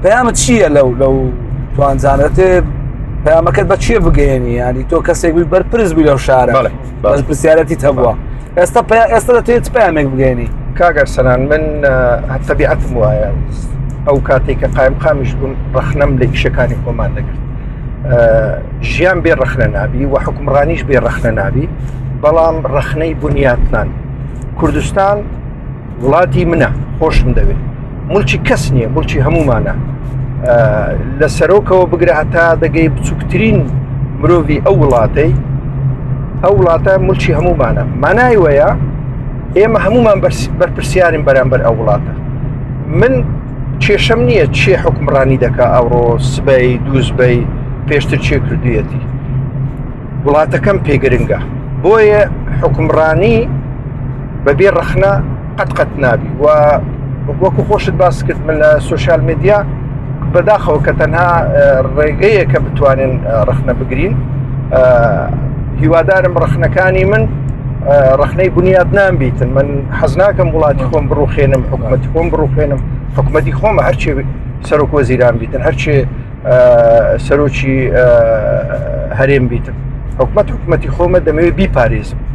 پەیامت چییە لەو توانزانێتێ پەیامەکەت بە چیە بگەێنی ینی تۆ کەسێک بووی بەرپرس بووی لەو شارە بەس پرسیارەتی هەبووە ئێستا دەتوێت پەیامێک بگەێنی کاگەر سەنان من تەبیعەتم وایە ئەو کاتێک کە قایمقامیش بووم ڕەخنەم لە ئیشەکانی خۆمان دەکرد ژیان بێ ڕەخنە نابی و حکومڕانیش بێ ڕەخنە نابی بەڵام ڕەخنەی بنیاتنان کوردستان وڵاتی منە خۆشم دەوێت مولکی کەس نییە مولکی هەمومانە لە سەرۆکەوە بگرە هەتا دەگەی بچووکترین مرۆڤی ئەو وڵاتە مولکی هەمومانە مانای وەیە ئێمە هەمومان بەرپرسیارین بەرامبەر ئەو وڵاتە من کێشەم نییە چێ حکومڕانی دەکا ئەوڕۆ سبەی دووسبەی پێشتر چێ کردویەتی وڵاتەکەم پێگرنگە بۆیە حکومڕانی بەبێ ڕەخنە قەت نابی و وەکو خۆشت باس کرد من لە سوۆشیال میدیا بەداخەوە کە تەنها ڕێگەیە کە بتوانین ڕەخنە بگرین هیوادارم ڕەخنەکانی من ڕەخنەی بنیاد نامبیتن من حەز ناکەم وڵاتی خۆم بڕوخێنم حکومەتی خۆم بڕوخێنم حکومەتی خۆمە هەرچێ سەرۆک وەزیران بیتن هەرچێ سەرۆکی هەرێم بیتن حکومەتی خۆمە دەمەوێت بیپارێزم